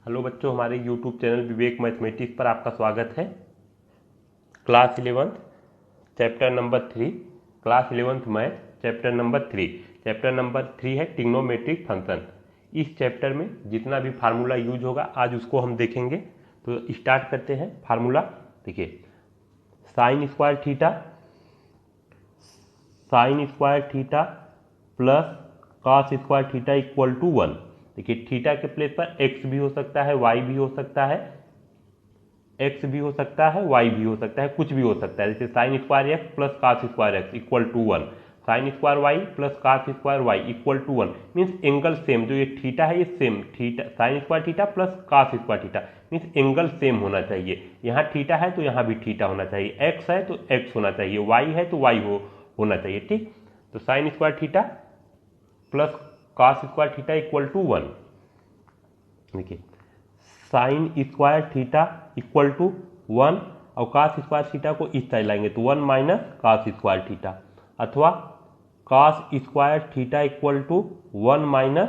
Hello बच्चों, हमारे YouTube channel विवेक mathematics पर आपका स्वागत है। Class 11th chapter number 3, class 11th math chapter number 3। Chapter number 3 है ट्रिग्नोमेट्रिक फंक्शन। इस चैप्टर में जितना भी फार्मूला यूज होगा आज उसको हम देखेंगे। तो स्टार्ट करते हैं। फार्मूला देखिए, sine square theta plus cos square theta equal to 1। देखिए, थीटा के प्लेस पर एक्स भी हो सकता है, वाई भी हो सकता है, एक्स भी हो सकता है, वाई भी हो सकता है, कुछ भी हो सकता है। जैसे sine square x plus cos square x equal to 1, sine square y plus cos square y equal to 1। Means angle same, जो ये थीटा है ये same theta, sine square theta plus cos square theta means angle same होना चाहिए। यहाँ theta है तो यहाँ भी थीटा होना चाहिए, एक्स है तो एक्स होना चाहिए, वाई है तो वाई होना चाहिए। ठीक, तो sine square theta plus cos square theta equal to 1। देखिए, sine square theta equal to 1 और कॉस स्क्वायर थीटा को इस साइड लाएंगे तो 1 माइनस कॉस स्क्वायर थीटा, अथवा cos square theta equal to 1 minus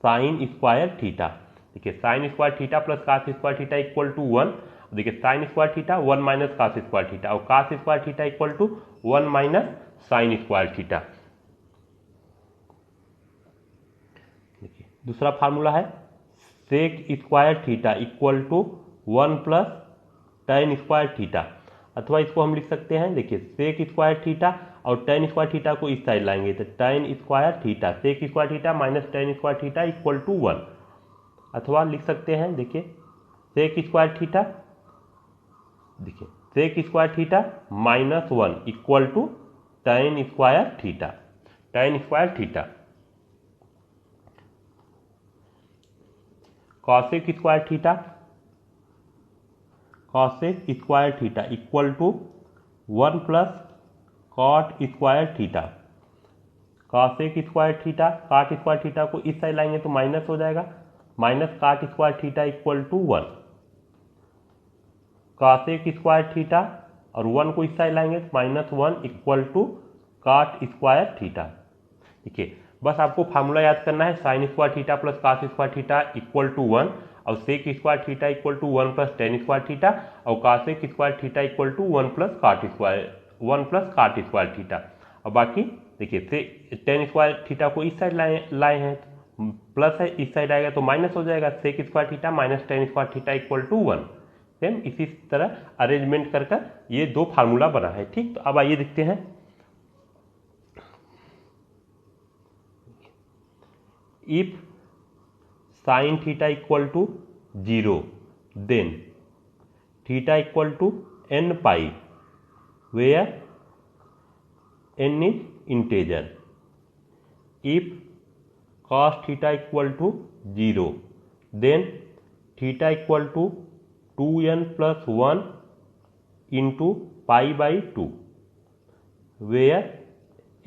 sine square theta. देखिए, sine square theta plus cos square theta equal to 1। देखिए, sine square theta 1 minus cos square theta और cos square theta equal to 1 minus sine square theta. देखिए, दूसरा formula है sec square theta equal to 1 plus tan square theta, अथवा इसको हम लिख सकते हैं। देखिए, सेक स्क्वायर थीटा और टेन स्क्वायर थीटा को इस साइड लाएंगे तो tan square theta, sec square theta minus tan square theta equal to 1, अथवा लिख सकते हैं। देखिए, सेक स्क्वायर थीटा, देखिए sec square theta minus 1 equal to tan square theta, tan square theta. Cosec square theta, cosec square theta equal to 1 plus cot square theta. Cosec square theta, cot square theta को इस side लाएंगे तो minus हो जाएगा, minus cot square theta equal to 1। Cosec square theta और 1 को इस side लाएंगे तो minus 1 equal to cot square theta. देखिए, बस आपको फार्मूला याद करना है, sine square theta plus cos square theta equal to 1 और sec square theta equal to 1 plus tan square theta और cosec square theta equal to 1 plus cot square theta. और बाकी देखिए, टेन स्क्वायर थीटा को इस साइड लाए हैं तो प्लस है, इस साइड आएगा तो माइनस हो जाएगा, sec square theta minus tan square theta equal to 1। Same इसी तरह अरेंजमेंट कर ये दो फार्मूला बना है। ठीक, तो अब आइए देखते हैं। If sin theta equal to 0, then theta equal to n pi, where n is integer. If cos theta equal to 0, then theta equal to 2n plus 1 into pi by 2, where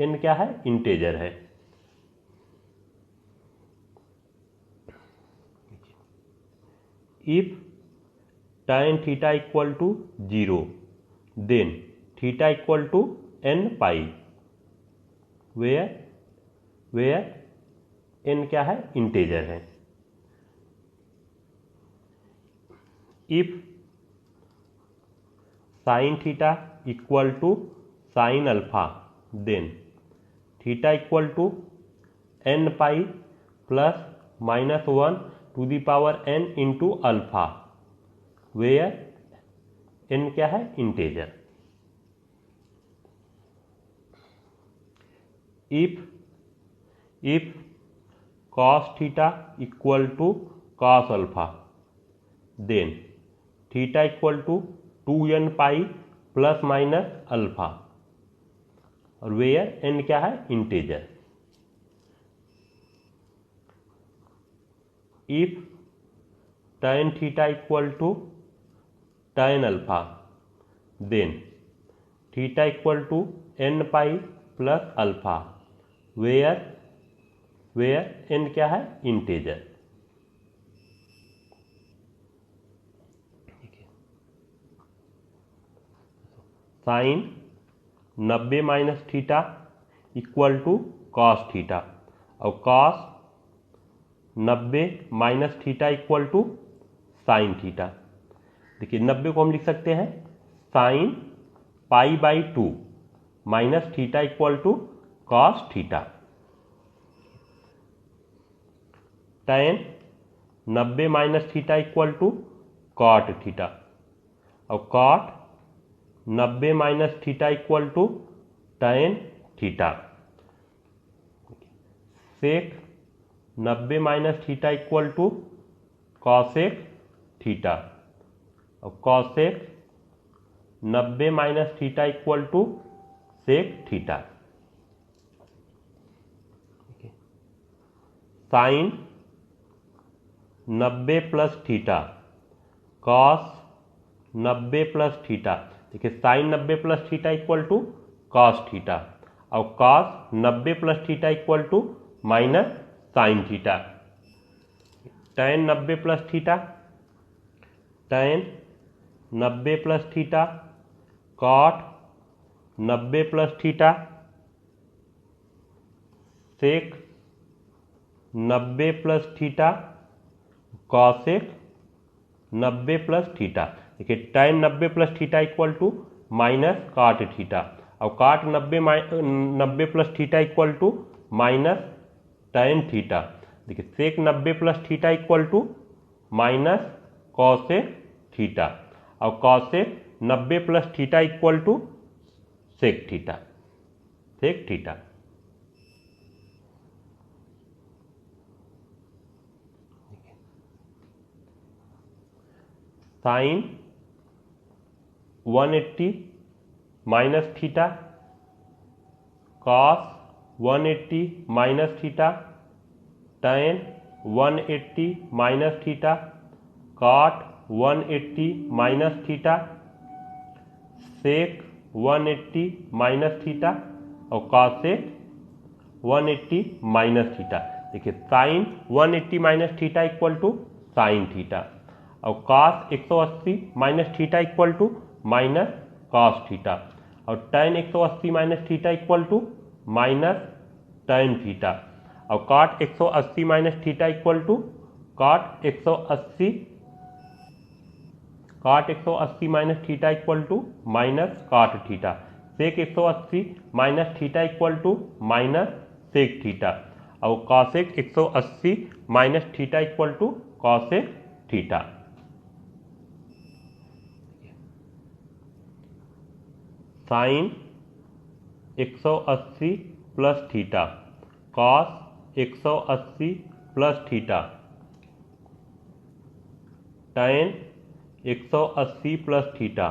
n क्या है, integer है। If tan theta equal to 0, then theta equal to n pi, where n क्या है, integer है। If sin theta equal to sin alpha, then theta equal to n pi plus minus 1 to the power n into alpha, where n क्या है, integer. if cos theta equal to cos alpha, then theta equal to 2n pi plus minus alpha और where n क्या है, integer. If tan theta equal to tan alpha, then theta equal to n pi plus alpha, where n क्या है, integer. Sine 90 minus theta equal to cos theta और cos 90 minus theta equal to sine theta. देखिए 90 को हम लिख सकते हैं sine π/2 minus theta equal to cos theta. tan 90 minus theta equal to cot theta, और cot 90 minus theta equal to tan theta. Sec 90 minus theta equal to cosec theta, और cosec 90 minus theta equal to sec theta. Sine 90 plus theta cos 90 plus theta. देखिए sine 90 plus theta equal to cos theta, और cos 90 plus theta equal to minus sine theta. tan 90 plus theta, tan 90 plus theta cot 90 plus theta sec 90 plus theta cosec 90 plus theta. देखिए tan 90 plus theta equal to minus cot theta, और cot 90 plus theta equal to minus tan theta. देखिए सेक 90 plus theta equal to minus cosec theta, और cosec 90 plus theta equal to sec theta, sec theta. Sine 180 minus theta cos 180 minus theta tan 180 minus theta cot 180 minus theta sec 180 minus theta, और cosec 180 minus theta. देखिए sine 180 minus theta equal to sine theta, और cos 180 minus theta equal to minus cos theta, और tan 180 minus theta equal to minus tan theta, और cot 180 minus theta equal to cot 180 minus theta equal to minus cot theta. Sec 180 minus theta equal to minus sec theta, और cosec 180 minus theta equal to cosec theta. Sine 180 plus theta cos 180 plus theta tan 180 plus theta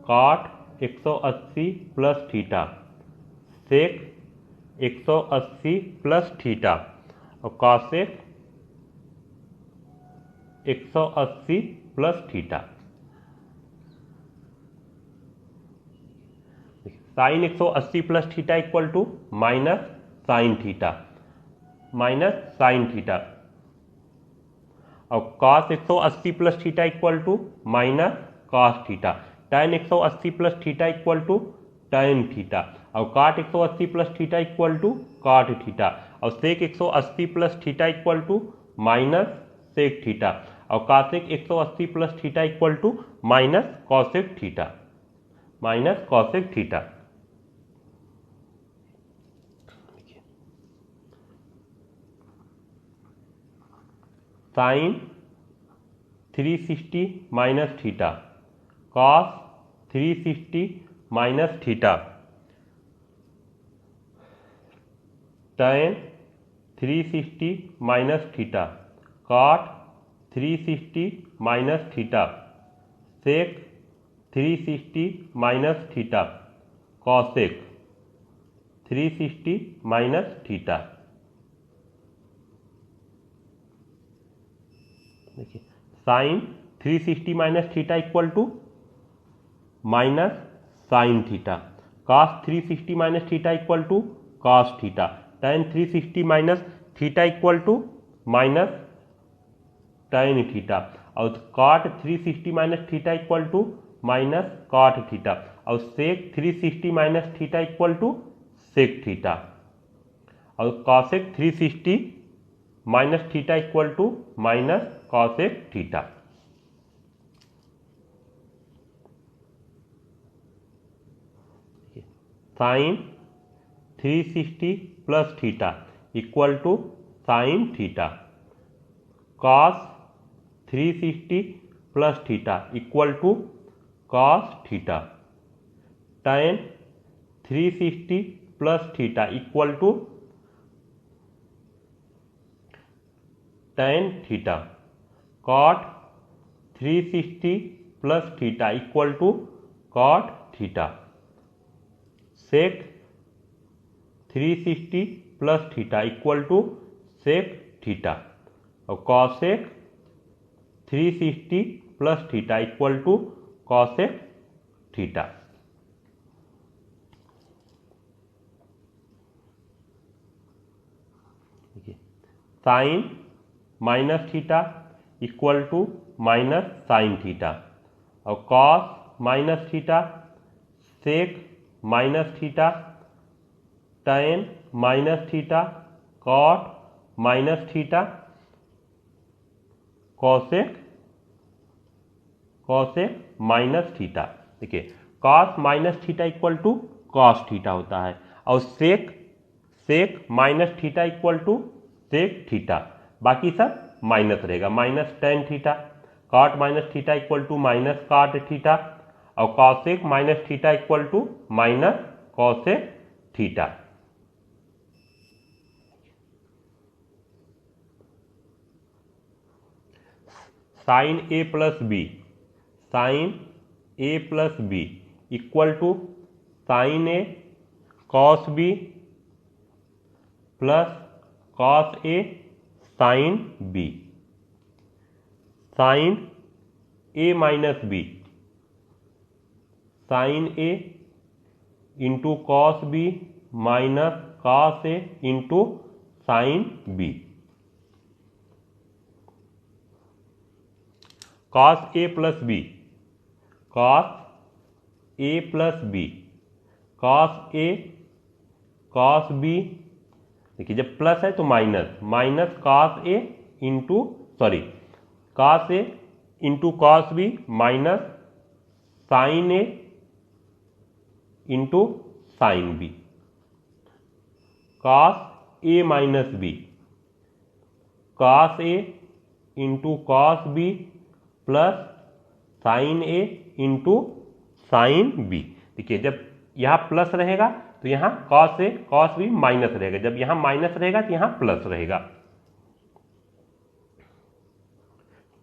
cot 180 plus theta sec 180 plus theta, और cosec 180 plus theta. Sine 180 plus theta equal to minus sine theta, minus sine theta, और cos 180 plus theta equal to minus cos theta. tan 180 plus theta equal to tan theta, और cot 180 plus theta equal to cot theta, और sec 180 plus theta equal to minus sec theta, और cosec 180 plus theta equal to minus cosec theta, minus cosec theta. Sine 360 minus theta cos 360 minus theta tan 360 minus theta cot 360 minus theta sec 360 minus theta cosec 360 minus theta. देखिए sine 360 minus theta equal to minus sine theta, cos 360 minus theta equal to cos theta, tan 360 minus theta equal to minus tan theta, और cot 360 minus theta equal to minus cot theta, और sec 360 minus theta equal to sec theta, और cosec 360 minus theta equal to minus cosec theta. Sine 360 plus theta equal to sine theta, cos 360 plus theta equal to cos theta, tan 360 plus theta equal to tan theta, cot 360 plus theta equal to cot theta, sec 360 plus theta equal to sec theta और cosec 360 plus theta equal to cosec theta. Sine minus theta equal to minus sine theta और cos minus theta, sec minus theta, tan minus theta, cot minus theta, cosec minus theta. देखिए cos minus theta equal to cos theta होता है और sec minus theta equal to sec theta, बाकी सब minus रहेगा, minus tan theta, cot minus theta equal to minus cot theta और cosec minus theta equal to minus cosec theta. Sine A plus B, sine A plus B equal to sine A cos B plus cos A sine B, sine A minus B, sine A into cos B minus cos A into sine B, cos A plus B, cos A plus B, cos A cos B, देखिए जब plus है तो minus, minus cos ए into cos ए into cos B minus sine ए into sine B, cos ए minus B, cos ए into cos B plus sine ए into sine B. देखिए जब यहाँ plus रहेगा तो यहाँ कॉस ए कॉस बी माइनस रहेगा, जब यहाँ माइनस रहेगा तो यहाँ प्लस रहेगा।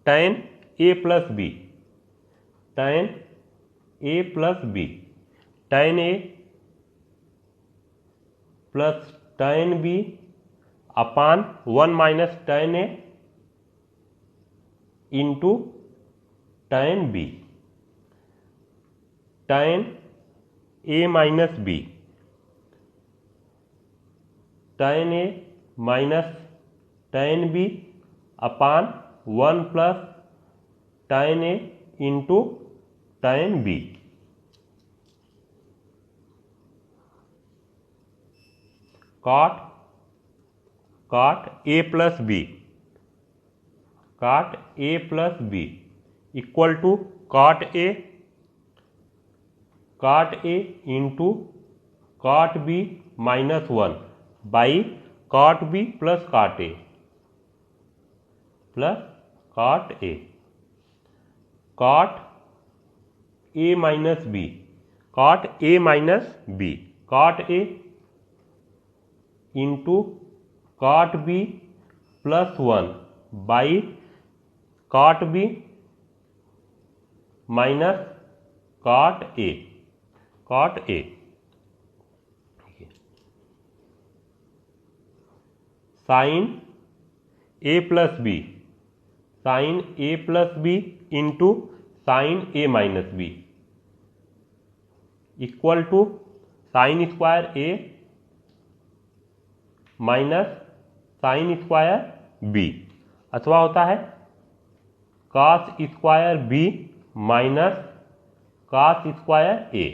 tan a plus b, tan a plus b, tan a plus tan b upon 1 minus tan a into tan b, tan a minus b, tan a minus tan b upon 1 plus tan a into tan b, cot a plus b, cot a plus B equal to cot A into cot B minus 1 by cot B plus cot a plus cot A, cot A minus B, cot A minus B, cot A into cot B plus 1 by cot B minus cot A, cot A. Sine A plus B, sine A plus B into sine A minus B equal to sine square A minus sine square B, अथवा होता है cos square B minus cos square A,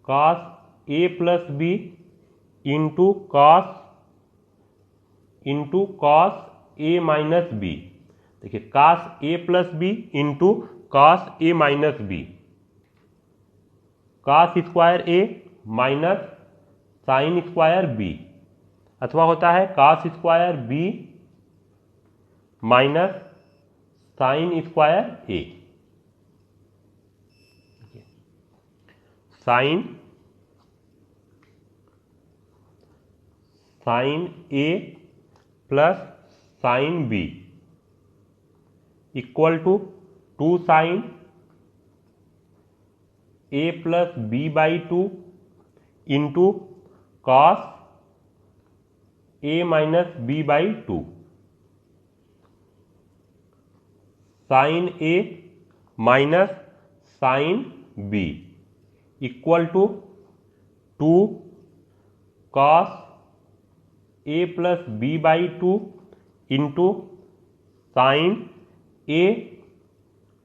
cos A plus B into cos A minus B. देखिए cos ए plus B into cos ए minus B, cos square ए minus sine square B, अथवा होता है cos square B minus sine square a. Sine A plus sine b equal to 2 sine A plus b by 2 into cos A minus b by 2। Sine A minus sine b equal to 2 cos A plus b by 2 into sine A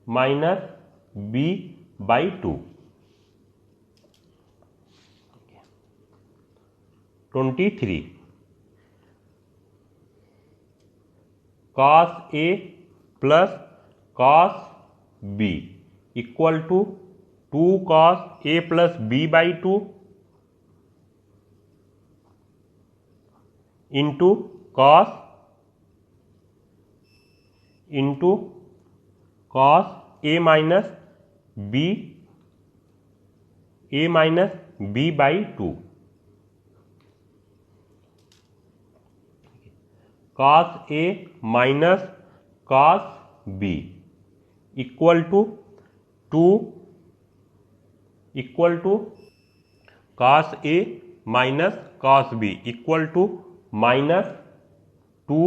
minus b by 2। 23 cos A plus cos b equal to 2 cos A plus b by 2 into cos A minus b by 2। Cos A minus cos b equal to cos A minus cos b equal to minus 2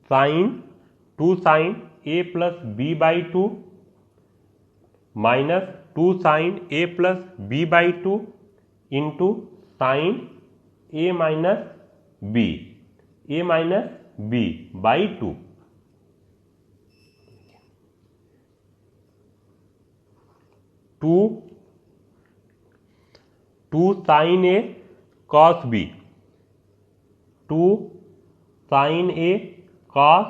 sine A plus b by 2 minus 2 sine A plus b by 2 into sine A minus b by 2। 2 sine A cos b 2 sine A cos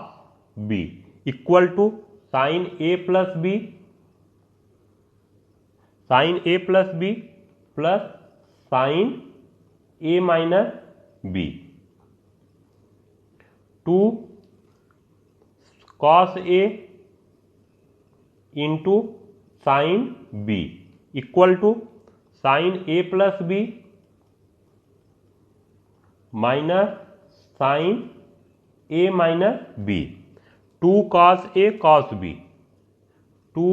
b equal to sine A plus b plus sine A minus b. 2 cos A into sine b equal to sine A plus b minus sine A minus b. 2 cos A cos b 2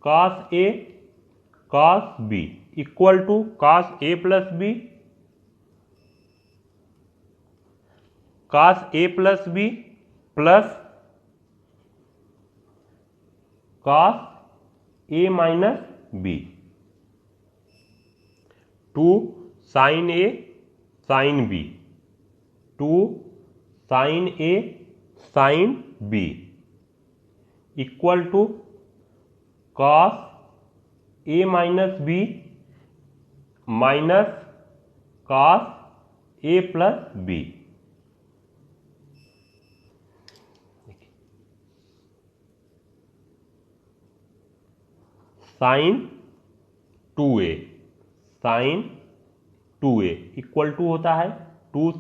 cos A cos b equal to cos A plus b plus cos A minus b. 2 sine a sine b 2 sine a sine b equal to cos A minus b minus cos A plus B. Sine 2a equal to होता है 2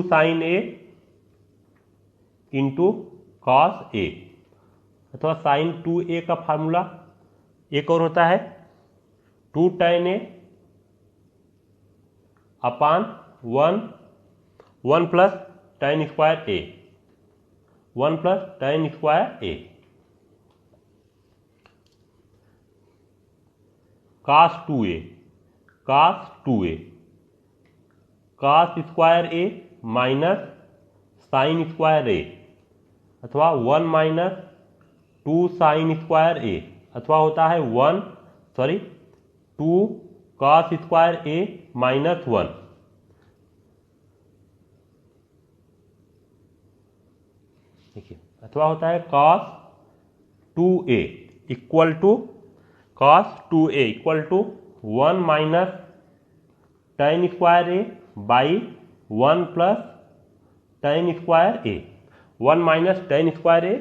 sine ए into cos ए, अथवा sign 2a का formula एक और होता है 2 tan a upon 1 plus tan square a 1 plus tan square a। cos 2a cos square a minus sine square a, अथवा 1 minus 2 sine square a, अथवा होता है 2 cos स्क्वायर a माइनस 1। देखिए, अथवा होता है cos 2a equal to 1 minus tan square a by 1 plus tan square a। 1 minus tan square a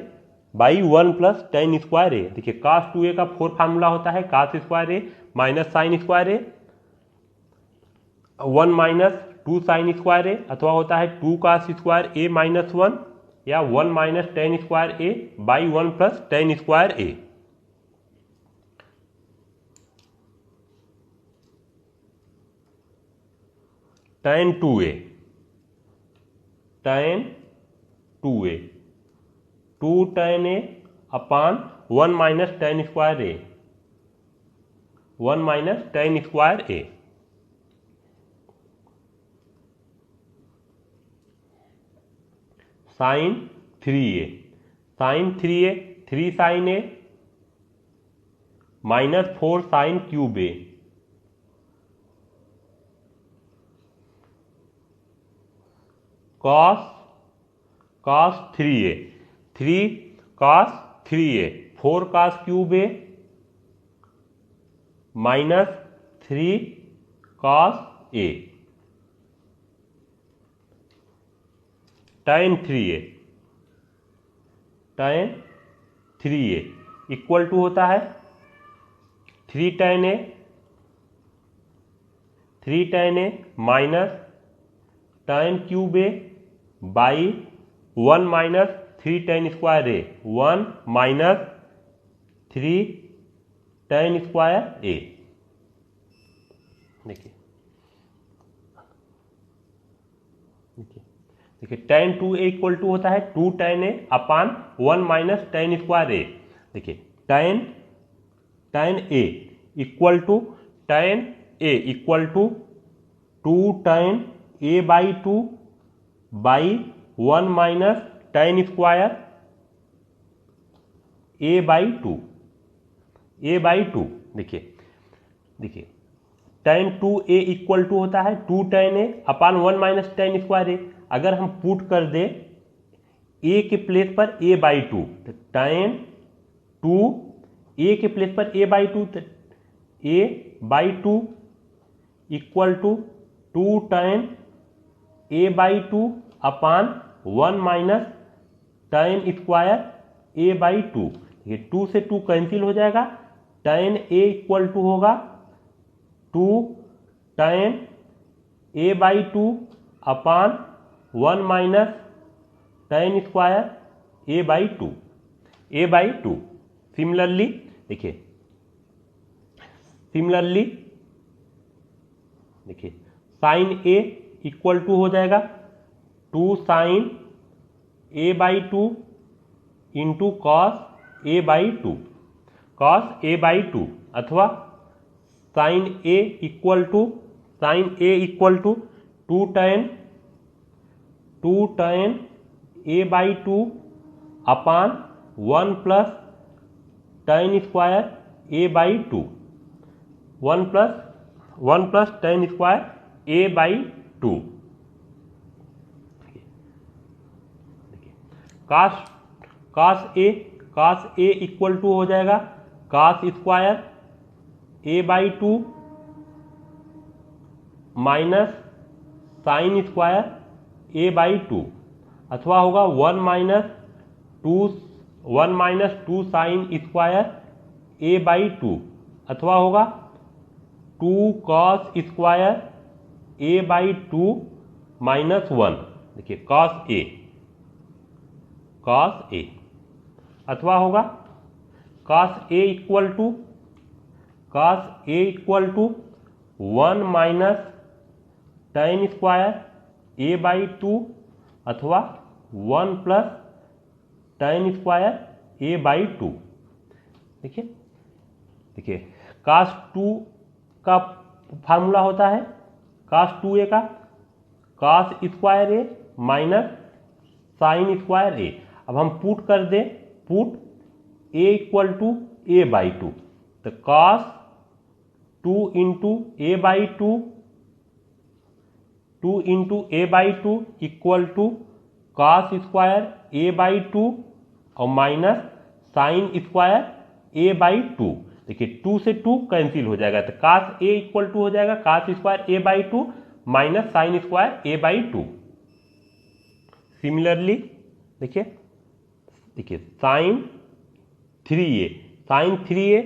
by 1 plus tan square A. देखिए cos 2a का 4 formula होता है cos square A minus sine square A, 1 minus 2 sine square A, अथवा होता है 2 कास square ए minus 1, या 1 minus tan square a by 1 plus tan square a. tan 2a, tan 2a, 2 tan a upon 1 minus tan square A, 1 minus tan square a. Sine 3a, sine 3a 3 sine A minus 4 sine cube a, cos 3a, 3 cos 3a, 4 cos cube a minus 3 cos a, tan 3a, tan 3a equal to होता है 3 tan a minus tan cube A by 1 minus 3 tan square A, 1 minus 3 tan square A. देखिए tan 2a equal to होता है 2 tan a upon 1 minus tan square A. देखिए tan a equal to 2 tan a by 2 by 1 minus tan square a by 2। देखिए tan 2a equal to होता है 2 tan a upon 1 minus tan square A. अगर हम put कर दे a के place पर a बाई 2, तो tan 2 a के प्लेस पर a बाई 2, तो a by 2 equal to 2 tan a by 2 upon 1 minus tan square a by 2। ये 2 से 2 कैंसिल हो जाएगा, tan a इक्वल टू होगा 2 tan a by 2 upon 1 minus tan square a by 2। Similarly देखिए sine a equal to हो जाएगा 2 sine a by 2 into cos a by 2, अथवा sine a equal to 2 tan a by 2 upon 1 plus tan square a by 2, 1 plus tan square a by 2। Cos a equal to हो जाएगा cos square a by 2 minus sine square a by 2, अथवा होगा 1 minus 2 sine square a by 2, अथवा होगा 2 cos square a by 2 minus 1। देखिए cos a, अथवा होगा cos a equal to 1 minus tan square a by 2, अथवा 1 plus tan square a by 2। देखिए कास 2 का फार्मूला होता है कास 2a का cos square a minus sine square a। अब हम पुट कर दें a equal to a by 2, तो cos 2 into a by 2 equal to cos square a by 2 और minus sine square a by 2। देखिए 2 से 2 कैंसिल हो जाएगा, तो कास a इक्वल टू हो जाएगा cos square a by 2 minus sine square a by 2। Similarly देखिए देखिए साइन 3a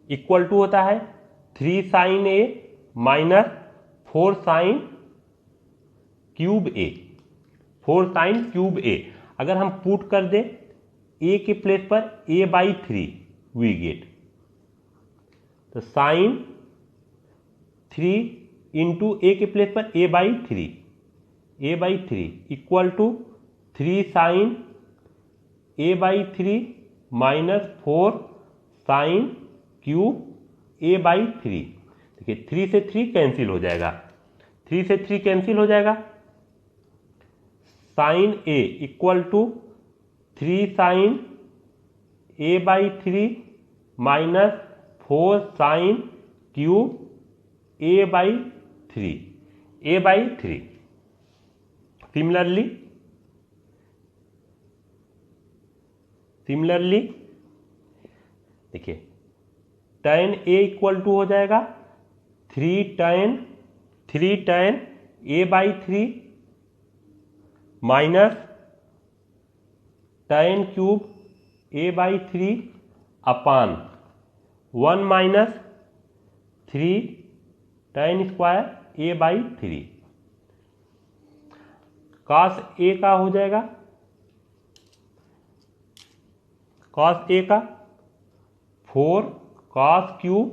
इक्वल टू होता है 3 sine a minus 4 sine cube a, 4 sine cube a। अगर हम पुट कर दे a के प्लेस पर a/3 वी गेट, तो साइन 3 इंटू a के प्लेस पर a/3 equal to 3 sine a/3 minus 4 sine cube a/3। देखिए 3 से 3 कैंसिल हो जाएगा, 3 से 3 कैंसिल हो जाएगा। Sine a equal to 3 sine a/3 minus 4 sine cube a/3। Similarly देखिए tan a इक्वल टू हो जाएगा 3 tan a/3 minus tan cube a/3 upon 1 minus 3 tan square a/3। cos a का हो जाएगा, cos a का 4 cos cube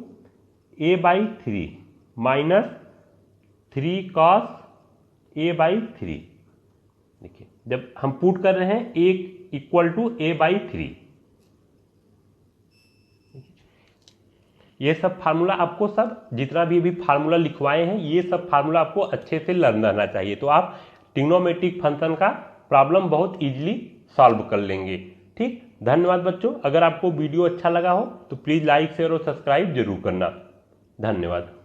a/3 minus 3 cos a/3। देखिए जब हम पुट कर रहे हैं a इक्वल टू a/3, ये सब फार्मूला आपको, सब जितना भी फार्मूला लिखवाए हैं ये सब फार्मूला आपको अच्छे से लर्न रहना चाहिए, तो आप ट्रिग्नोमेट्रिक फंक्शन का प्रॉब्लम बहुत इजीली सॉल्व कर लेंगे। ठीक, धन्यवाद बच्चों। अगर आपको वीडियो अच्छा लगा हो तो प्लीज़ लाइक शेयर और सब्सक्राइब जरूर करना। धन्यवाद।